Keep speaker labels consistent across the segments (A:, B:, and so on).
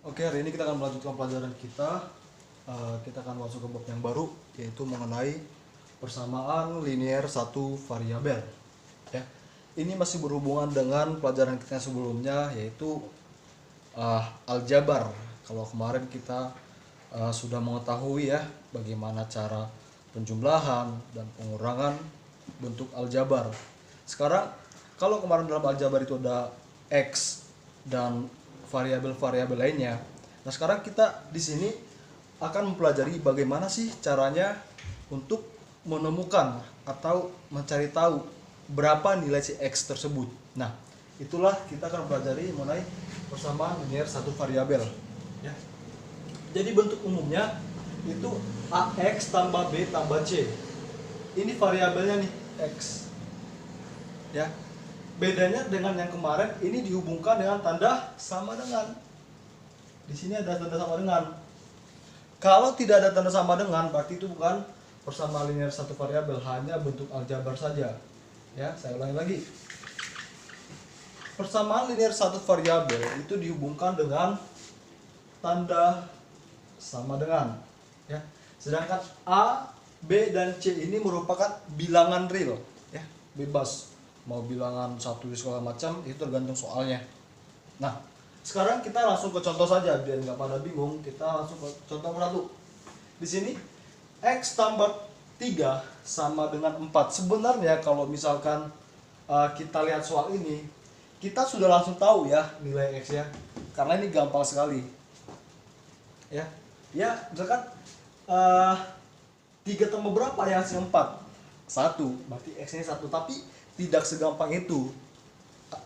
A: Oke, hari ini kita akan melanjutkan pelajaran kita. Kita akan masuk ke bab yang baru, yaitu mengenai persamaan linier satu variabel. Ya, ini masih berhubungan dengan pelajaran kita yang sebelumnya, yaitu aljabar. Kalau kemarin kita sudah mengetahui ya bagaimana cara penjumlahan dan pengurangan bentuk aljabar. Sekarang, kalau kemarin dalam aljabar itu ada x dan variabel-variabel lainnya. Nah, sekarang kita di sini akan mempelajari bagaimana sih caranya untuk menemukan atau mencari tahu berapa nilai si x tersebut. Nah, itulah kita akan mempelajari mengenai persamaan linier satu variabel. Ya. Jadi bentuk umumnya itu ax tambah b tambah c. Ini variabelnya nih x. Ya. Bedanya dengan yang kemarin, ini dihubungkan dengan tanda sama dengan. Di sini ada tanda sama dengan. Kalau tidak ada tanda sama dengan, berarti itu bukan persamaan linier satu variabel, hanya bentuk aljabar saja. Ya, saya ulangi lagi. Persamaan linier satu variabel itu dihubungkan dengan tanda sama dengan. Ya. Sedangkan a, b dan c ini merupakan bilangan real, ya, bebas. Mau bilangan satu segala macam itu tergantung soalnya. Nah, sekarang kita langsung ke contoh saja biar nggak pada bingung. Kita langsung ke contoh satu. Di sini x tambah 3 sama dengan 4. Sebenarnya kalau misalkan kita lihat soal ini, kita sudah langsung tahu ya nilai x ya, karena ini gampang sekali. Ya, misalkan 3 tambah berapa ya hasilnya 4? 1, berarti x-nya 1, tapi tidak segampang itu.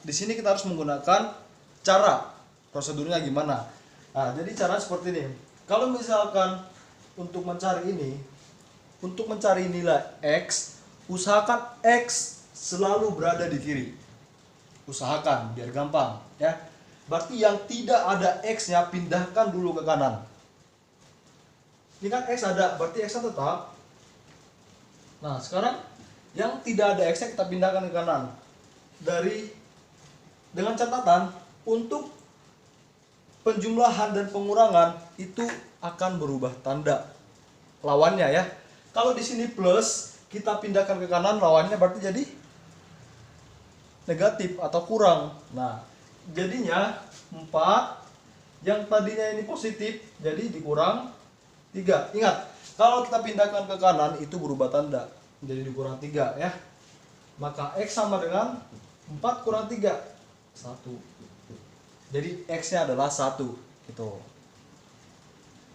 A: Di sini kita harus menggunakan cara, prosedurnya gimana. Nah, jadi cara seperti ini. Kalau misalkan untuk mencari ini, untuk mencari nilai x, usahakan x selalu berada di kiri. Usahakan biar gampang, ya. Berarti yang tidak ada x-nya pindahkan dulu ke kanan. Ini kan x ada, berarti x-nya tetap. Nah, sekarang yang tidak ada x-nya kita pindahkan ke kanan. Dengan catatan, untuk penjumlahan dan pengurangan itu akan berubah tanda lawannya ya. Kalau di sini plus, kita pindahkan ke kanan, lawannya berarti jadi negatif atau kurang. Nah, jadinya 4 yang tadinya ini positif jadi dikurang 3. Ingat, kalau kita pindahkan ke kanan itu berubah tanda, jadi dikurang 3 ya. Maka x sama dengan 4 kurang 3, 1. Jadi x-nya adalah 1 gitu.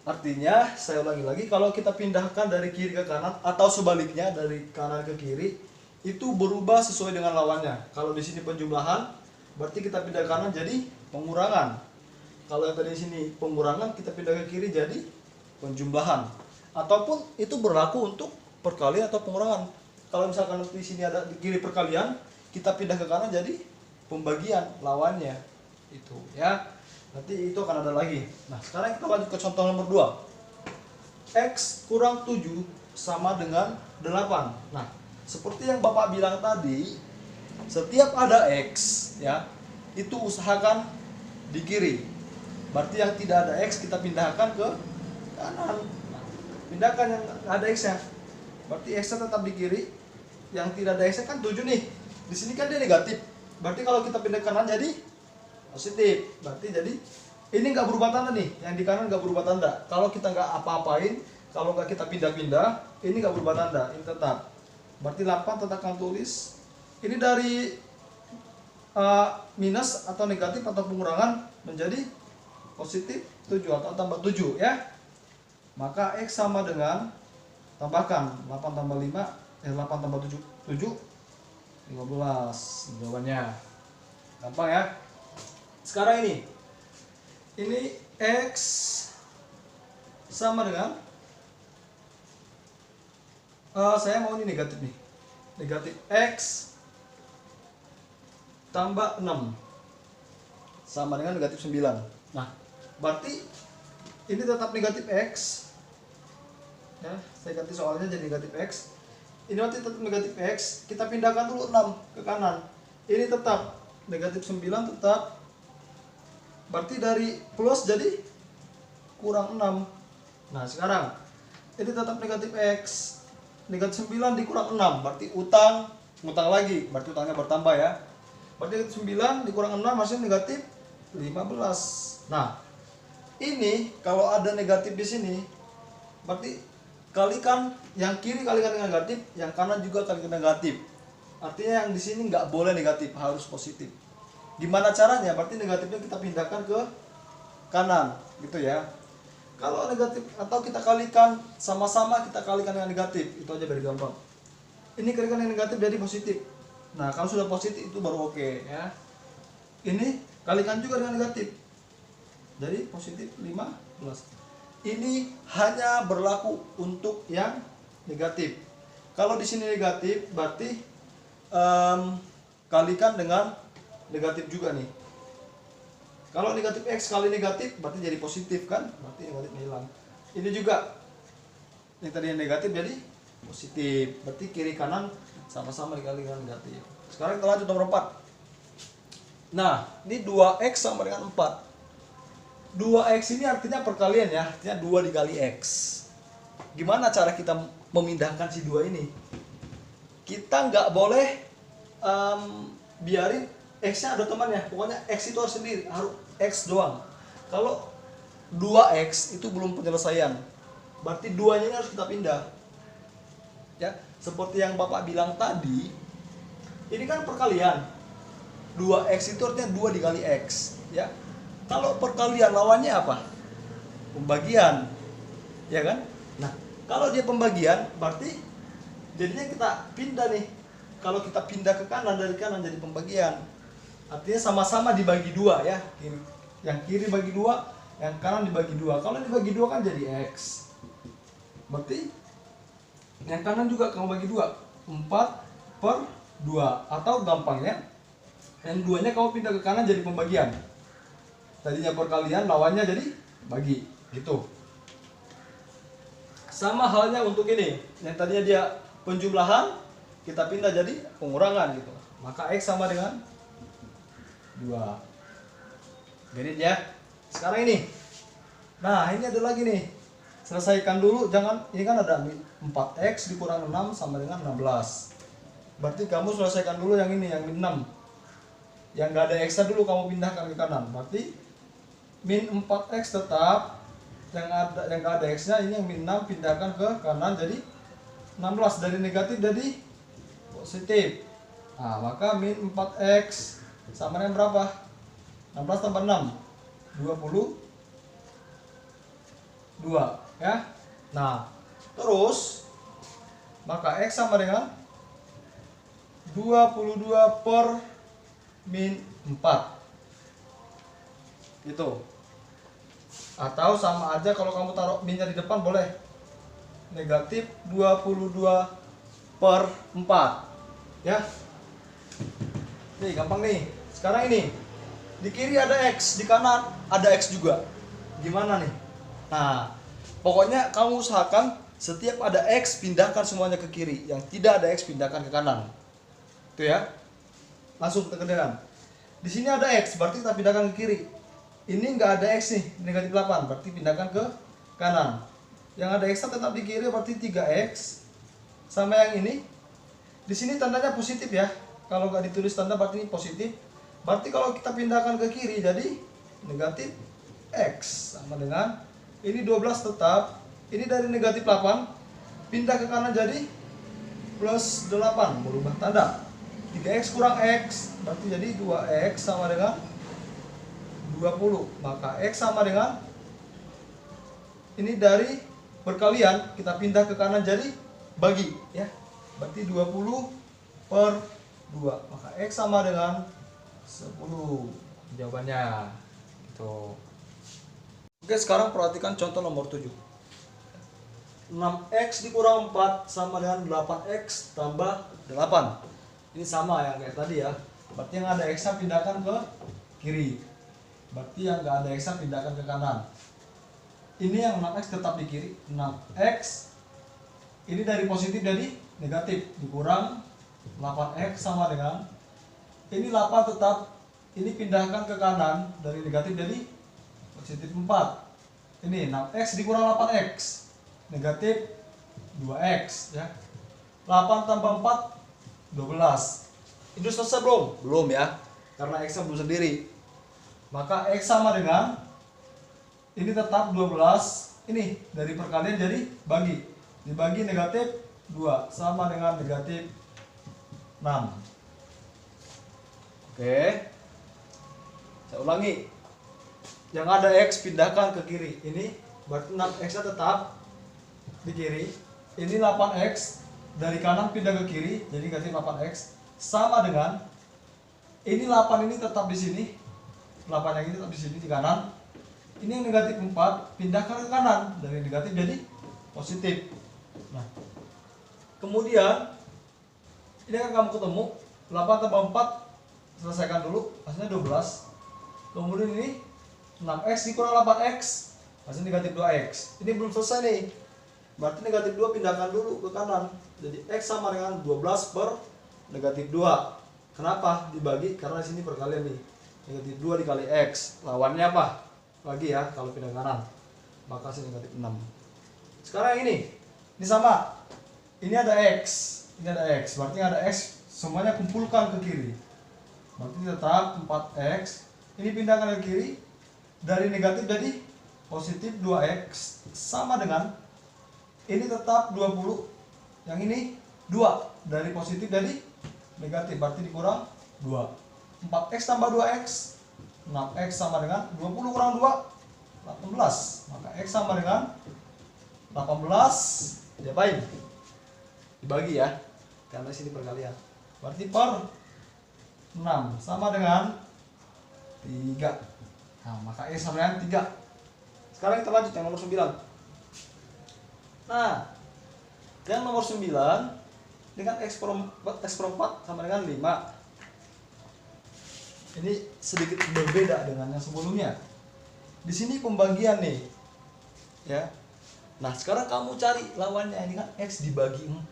A: Artinya, saya ulangi lagi, kalau kita pindahkan dari kiri ke kanan atau sebaliknya dari kanan ke kiri, itu berubah sesuai dengan lawannya. Kalau di sini penjumlahan, berarti kita pindah ke kanan jadi pengurangan. Kalau yang tadi di sini pengurangan, kita pindah ke kiri jadi penjumlahan. Ataupun itu berlaku untuk perkalian atau pengurangan. Kalau misalkan di sini ada di kiri perkalian, kita pindah ke kanan jadi pembagian lawannya. Itu ya. Nanti itu akan ada lagi. Nah, sekarang kita lanjut ke contoh nomor 2. X kurang 7 sama dengan 8. Nah, seperti yang Bapak bilang tadi, setiap ada X ya, itu usahakan di kiri. Berarti yang tidak ada X kita pindahkan ke kanan. Nah, pindahkan yang ada X-nya. Berarti x-nya tetap di kiri. Yang tidak ada x-nya kan 7 nih. Di sini kan dia negatif. Berarti kalau kita pindah ke kanan jadi positif. Berarti jadi ini nggak berubah tanda nih. Yang di kanan nggak berubah tanda. Kalau kita nggak apa-apain, kalau nggak kita pindah-pindah, ini nggak berubah tanda. Ini tetap. Berarti 8 tetap akan tulis. Ini dari minus atau negatif atau pengurangan menjadi positif 7 atau tambah 7 ya. Maka x sama dengan, tambahkan 8 tambah 5, 8 tambah 7, 15 jawabannya. Gampang ya. Sekarang ini x sama dengan, saya mau ini negatif nih. Negatif x tambah 6 sama dengan negatif 9. Nah, berarti ini tetap negatif x. Ya, saya ganti soalnya jadi negatif x. Ini nanti tetap negatif x, kita pindahkan dulu 6 ke kanan. Ini tetap negatif 9 tetap. Berarti dari plus jadi kurang 6. Nah sekarang ini tetap negatif X. Negatif 9 dikurang 6 berarti utang lagi, berarti utangnya bertambah ya. Berarti 9 dikurang 6 masih negatif 15. Nah ini kalau ada negatif di sini berarti kalikan yang kiri kalikan dengan negatif, yang kanan juga kalikan negatif. Artinya yang di sini nggak boleh negatif, harus positif. Gimana caranya? Berarti negatifnya kita pindahkan ke kanan gitu ya. Kalau negatif atau kita kalikan sama-sama, kita kalikan dengan negatif, itu aja biar gampang. Ini kalikan dengan negatif jadi positif. Nah kalau sudah positif itu baru oke ya. Ini kalikan juga dengan negatif jadi positif 15. Ini hanya berlaku untuk yang negatif. Kalau di sini negatif berarti kalikan dengan negatif juga nih. Kalau negatif X kali negatif berarti jadi positif kan, berarti negatifnya hilang. Ini juga yang tadi negatif jadi positif, berarti kiri kanan sama-sama dikali dengan negatif. Sekarang kita lanjut nomor 4. Nah ini 2X sama dengan 4. 2X ini artinya perkalian ya, artinya 2 dikali X. Gimana cara kita memindahkan si 2 ini? Kita nggak boleh biarin X-nya ada temannya, pokoknya X itu harus sendiri, harus X doang. Kalau 2X itu belum penyelesaian, berarti 2-nya ini harus kita pindah. Ya, seperti yang Bapak bilang tadi, ini kan perkalian. 2X itu artinya 2 dikali X, ya. Kalau perkalian lawannya apa? Pembagian. Ya kan? Nah, kalau dia pembagian berarti jadinya kita pindah nih. Kalau kita pindah ke kanan, dari kanan jadi pembagian. Artinya sama-sama dibagi 2 ya. Yang kiri bagi 2, yang kanan dibagi 2. Kalau dibagi 2 kan jadi X. Berarti yang kanan juga kamu bagi 2. 4/2. Atau gampangnya yang 2-nya kamu pindah ke kanan jadi pembagian. Tadinya perkalian, lawannya jadi bagi gitu. Sama halnya untuk ini, yang tadinya dia penjumlahan, kita pindah jadi pengurangan gitu. Maka X sama dengan 2. Get ya. Sekarang ini. Nah, ini ada lagi nih. Selesaikan dulu, jangan, ini kan ada 4X dikurang 6 sama dengan 16. Berarti kamu selesaikan dulu yang ini, yang min 6. Yang gak ada X dulu kamu pindahkan ke kanan. Berarti min 4X tetap, yang gak ada X nya ini yang min 6 pindahkan ke kanan jadi 16, dari negatif jadi positif. Nah maka min 4X sama dengan berapa? 16 tambah 6 22 ya. Nah terus maka X sama dengan 22 per min 4 gitu. Atau sama aja kalau kamu taruh minnya di depan boleh, negatif 22 per 4 ya. Nih gampang nih. Sekarang ini di kiri ada X, di kanan ada X juga. Gimana nih? Nah pokoknya kamu usahakan setiap ada X pindahkan semuanya ke kiri, yang tidak ada X pindahkan ke kanan. Itu ya. Langsung kita kerjakan. Di sini ada X, berarti kita pindahkan ke kiri. Ini nggak ada X nih, negatif 8, berarti pindahkan ke kanan. Yang ada X tetap di kiri, berarti 3X. Sama yang ini, di sini tandanya positif ya. Kalau nggak ditulis tanda berarti ini positif. Berarti kalau kita pindahkan ke kiri jadi negatif X. Sama dengan ini 12 tetap. Ini dari negatif 8 pindah ke kanan jadi plus 8, berubah tanda. 3X kurang X berarti jadi 2X sama dengan 20. Maka X sama dengan ini dari perkalian kita pindah ke kanan jadi bagi ya. Berarti 20 per 2. Maka X sama dengan 10. Jawabannya gitu. Oke, sekarang perhatikan contoh nomor 7. 6X dikurang 4 sama dengan 8X tambah 8. Ini sama yang kayak tadi ya. Berarti yang ada X-nya pindahkan ke kiri. Berarti yang nggak ada X-nya pindahkan ke kanan. Ini yang 6X tetap di kiri. 6X ini dari positif jadi negatif. Dikurang 8X sama dengan ini 8 tetap. Ini pindahkan ke kanan dari negatif jadi positif 4. Ini 6x dikurang 8x, negatif 2x ya. 8 tambah 4 12. Itu selesai belum? Belum ya, karena x nya belum sendiri. Maka x sama dengan ini tetap 12. Ini dari perkalian jadi bagi, dibagi negatif 2 sama dengan negatif 6. Oke, saya ulangi. Yang ada x pindahkan ke kiri. Ini berarti 6x nya tetap di kiri. Ini 8x dari kanan pindah ke kiri jadi negatif 8x sama dengan ini 8 ini tetap di sini. 8 yang ini tetap di sini di kanan. Ini yang negatif 4 pindahkan ke kanan dari negatif jadi positif. Nah, kemudian ini akan kamu ketemu 8 tambah 4, selesaikan dulu, hasilnya 12. Kemudian ini 6x dikurang 8x, hasilnya negatif 2x. Ini belum selesai nih, berarti negatif 2 pindahkan dulu ke kanan. Jadi x sama dengan 12 per negatif 2. Kenapa dibagi? Karena di sini perkalian nih, negatif 2 dikali x, lawannya apa? Bagi ya, kalau pindah ke kanan maka hasil negatif 6. Sekarang ini sama, ini ada x, ini ada x, berarti ada x, semuanya kumpulkan ke kiri, berarti tetap 4x. Ini pindahkan ke kiri, dari negatif jadi positif 2x sama dengan ini tetap 20, yang ini 2 dari positif jadi negatif, berarti dikurang 2. 4x tambah 2x, 6x sama dengan 20 kurang 2 18, maka x sama dengan 18. Diapain? Dibagi ya, karena sini perkalian, berarti per 6 sama dengan 3. Nah, maka x sama dengan 3. Sekarang kita lanjut yang nomor 9. Nah, yang nomor 9 dengan x per 4 sama dengan 5. Ini sedikit berbeda dengan yang sebelumnya. Di sini pembagian nih, ya. Nah, sekarang kamu cari lawannya. Ini kan x dibagi 4,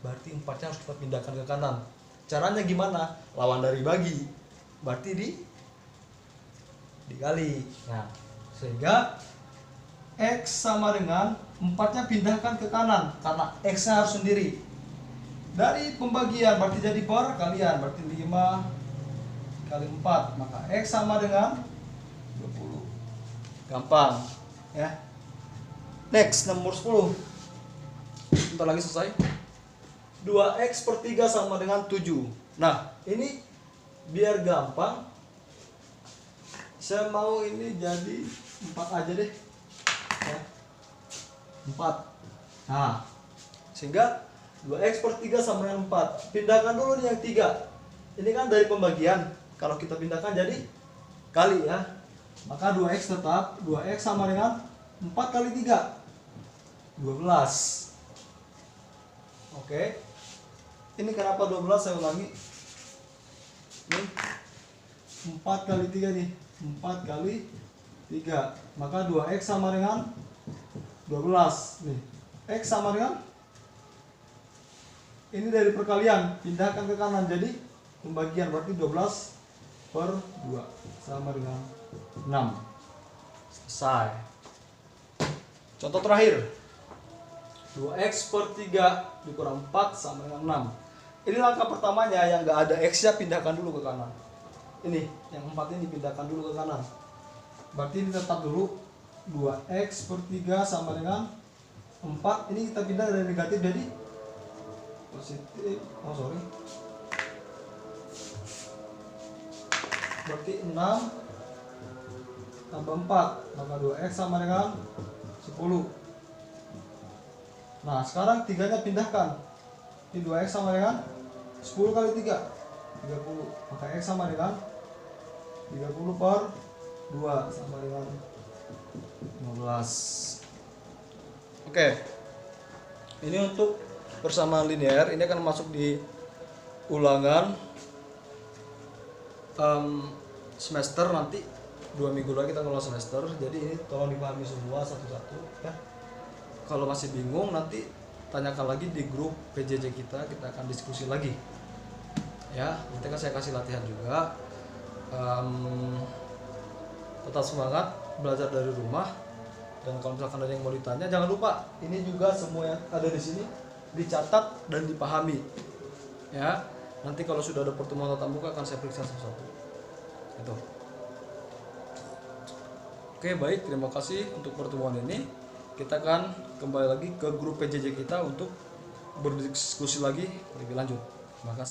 A: berarti 4-nya harus kita pindahkan ke kanan. Caranya gimana? Lawan dari bagi, berarti dikali. Nah, sehingga x sama dengan 4-nya pindahkan ke kanan karena x-nya harus sendiri. Dari pembagian berarti jadi perkalian, berarti 5 kali 4, maka x sama dengan 20. Gampang ya. Next, nomor 10. Bentar lagi selesai. 2x per 3 sama dengan 7. Nah, ini biar gampang, saya mau ini jadi 4 aja deh ya. 4. Nah, sehingga 2x per 3 sama dengan 4. Pindahkan dulu nih yang 3. Ini kan dari pembagian, kalau kita pindahkan jadi kali ya, maka 2x tetap, 2x sama dengan 4 kali 3 12. Oke, ini kenapa 12? Saya ulangi, ini 4 kali 3 nih, 4 kali 3, maka 2x sama dengan 12 nih, x sama dengan ini dari perkalian pindahkan ke kanan jadi pembagian, berarti 12 per 2 sama dengan 6. Selesai. Contoh terakhir, 2x per 3 dikurang 4 sama dengan 6. Ini langkah pertamanya, yang gak ada x nya pindahkan dulu ke kanan. Ini yang 4 ini dipindahkan dulu ke kanan, berarti ini tetap dulu 2x per 3 sama dengan 4. Ini kita pindah dari negatif jadi positif. Berarti 6 tambah 4, maka 2x sama dengan 10. Nah, sekarang 3-nya pindahkan. Ini 2x sama dengan 10 kali 3 30, maka x sama dengan 30 per 2 sama dengan 15. Oke, ini untuk persamaan linear. Ini akan masuk di ulangan semester nanti. 2 minggu lagi kita keluar semester, jadi ini tolong dipahami semua satu-satu ya. Kalau masih bingung nanti tanyakan lagi di grup PJJ kita akan diskusi lagi ya. Nanti kan saya kasih latihan juga. Tetap semangat belajar dari rumah. Dan kalau misalkan ada yang mau ditanya, jangan lupa ini juga semua yang ada di sini dicatat dan dipahami. Ya, nanti kalau sudah ada pertemuan tatap muka akan saya periksa satu-satu. Itu. Oke, baik, terima kasih untuk pertemuan ini. Kita akan kembali lagi ke grup PJJ kita untuk berdiskusi lagi lebih lanjut. Terima kasih.